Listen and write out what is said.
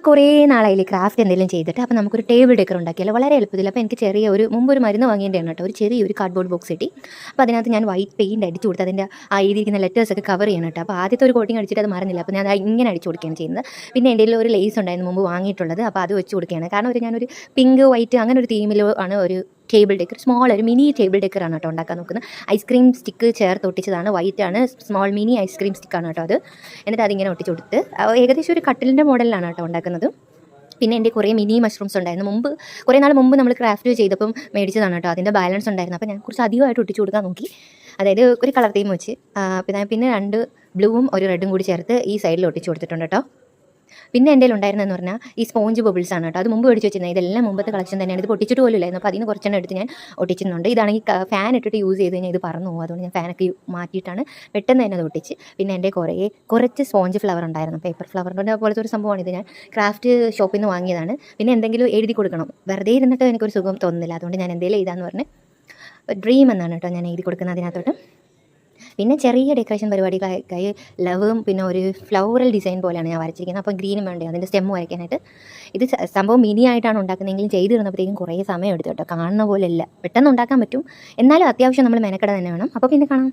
കുറേ നാളായില്ലേ ക്രാഫ്റ്റ് എന്തെങ്കിലും ചെയ്തിട്ട്. അപ്പോൾ നമുക്കൊരു ടേബിൾ ഡെക്കർ ഉണ്ടാക്കിയാലോ, വളരെ എളുപ്പത്തിൽ. അപ്പോൾ എനിക്ക് മുമ്പ് ഒരു മരുന്ന് വാങ്ങിയതിൻ്റെയാണ് കേട്ടോ, ഒരു ചെറിയൊരു കാർഡ്ബോർഡ് ബോക്സ് കിട്ടി. അപ്പോൾ അതിനകത്ത് ഞാൻ വൈറ്റ് പെയിൻറ്റ് അടിച്ചു കൊടുത്ത് അതിൻ്റെ ആ എഴുതിയിരിക്കുന്ന ലെറ്റേഴ്സൊക്കെ കവർ ചെയ്യണം കേട്ടോ. അപ്പോൾ ആദ്യത്തെ ഒരു കോട്ടിങ് അടിച്ചിട്ട് അത് മറന്നില്ല. അപ്പോൾ ഞാൻ ഇങ്ങനെ അടിച്ചു കൊടുക്കുകയാണ് ചെയ്യുന്നത്. പിന്നെ എൻ്റെ ഒരു ലേസ് ഉണ്ടായിരുന്നു മുമ്പ് വാങ്ങിയിട്ടുള്ളത്, അപ്പോൾ അത് വെച്ച് കൊടുക്കുകയാണ്. കാരണം ഞാനൊരു പിങ്ക് വൈറ്റ് അങ്ങനെ ഒരു തീമിലോ ആണ് ഒരു ടേബിൾ ഡെക്കർ, സ്മോൾ ഒരു മിനി ടേബിൾ ഡെക്കറാണ് കേട്ടോ ഉണ്ടാക്കാൻ നോക്കുന്നത്. ഐസ്ക്രീം സ്റ്റിക്ക് ചേർത്ത് ഒട്ടിച്ചതാണ്, വൈറ്റ് ആണ്, സ്മോൾ മിനി ഐസ്ക്രീം സ്റ്റിക്കാണ് കേട്ടോ അത്. എന്നിട്ട് അതിങ്ങനെ ഒട്ടിച്ച് കൊടുത്ത് ഏകദേശം ഒരു കട്ടിലിൻ്റെ മോഡലിലാണ് കേട്ടോ ഉണ്ടാക്കുന്നത്. പിന്നെ എൻ്റെ കുറേ മിനി മഷ്റൂംസ് ഉണ്ടായിരുന്നു കുറേ നാൾ മുമ്പ് നമ്മൾ ക്രാഫ്റ്റ് ചെയ്തപ്പം മേടിച്ചതാണ് കേട്ടോ. അതിൻ്റെ ബാലൻസ് ഉണ്ടായിരുന്നു. അപ്പോൾ ഞാൻ കുറച്ച് അധികമായിട്ട് ഒട്ടിച്ച് കൊടുക്കാൻ നോക്കി. അതായത് ഒരു കളർ തീം വെച്ച് പിന്നെ 2 ബ്ലൂവും ഒരു റെഡും കൂടി ചേർത്ത് ഈ സൈഡിൽ ഒട്ടിച്ച് കൊടുത്തിട്ടുണ്ട് കേട്ടോ. പിന്നെ എൻ്റെ ഉണ്ടായിരുന്നതെന്ന് പറഞ്ഞാൽ ഈ സ്പോഞ്ച് ബബിൾസ് ആണ് കേട്ടോ. അത് മുമ്പ് മേടിച്ച് വെച്ചിരുന്നത്. ഇതെല്ലാം മുമ്പത്തെ കളക്ഷൻ തന്നെയാണ്. ഇത് പൊട്ടിച്ചിട്ട് പോലും ഇല്ലായിരുന്നു. അപ്പോൾ അതിന് കുറച്ചെണ്ണം എടുത്ത് ഞാൻ ഒട്ടിച്ചിരുന്നുണ്ട്. ഇതാണെങ്കിൽ ഫാൻ ഇട്ടിട്ട് യൂസ് ചെയ്ത് കഴിഞ്ഞാൽ ഇത് പറന്നു പോകും. അതുകൊണ്ട് ഞാൻ ഫാനൊക്കെ മാറ്റിയിട്ടാണ് പെട്ടെന്ന് തന്നെ അത് ഒട്ടിച്ച്. പിന്നെ എൻ്റെ കുറച്ച് സ്പോഞ്ച് ഫ്ലവർ ഉണ്ടായിരുന്നു, പേപ്പർ ഫ്ലവറിൻ്റെ പോലത്തെ ഒരു സംഭവമാണ്. ഇത് ഞാൻ ക്രാഫ്റ്റ് ഷോപ്പിൽ നിന്ന് വാങ്ങിയതാണ്. പിന്നെ എന്തെങ്കിലും എഴുതി കൊടുക്കണം, വെറുതെ ഇരുന്നിട്ട് എനിക്കൊരു സുഖം തോന്നുന്നില്ല. അതുകൊണ്ട് ഞാൻ എന്തെങ്കിലും എഴുതാമെന്ന് പറഞ്ഞ് ഡ്രീം എന്നാണ് കേട്ടോ ഞാൻ എഴുതി കൊടുക്കുന്നത് അതിനകത്തോട്ട്. പിന്നെ ചെറിയ ഡെക്കറേഷൻ പരിപാടികളായി ലവും പിന്നെ ഒരു ഫ്ലവറൽ ഡിസൈൻ പോലെയാണ് ഞാൻ വരച്ചിരിക്കുന്നത്. അപ്പോൾ ഗ്രീനും വേണ്ടേ അതിൻ്റെ സ്റ്റെമ്മ് വരയ്ക്കാനായിട്ട്. ഇത് സംഭവം മിനി ആയിട്ടാണ് ഉണ്ടാക്കുന്നതെങ്കിലും ചെയ്ത് തന്നപ്പോഴത്തേക്കും കുറേ സമയം എടുത്തു കേട്ടോ. കാണുന്ന പോലെയല്ല, പെട്ടെന്ന് ഉണ്ടാക്കാൻ പറ്റും, എന്നാലും അത്യാവശ്യം നമ്മൾ മെനക്കെട തന്നെ വേണം. അപ്പോൾ പിന്നെ കാണാം.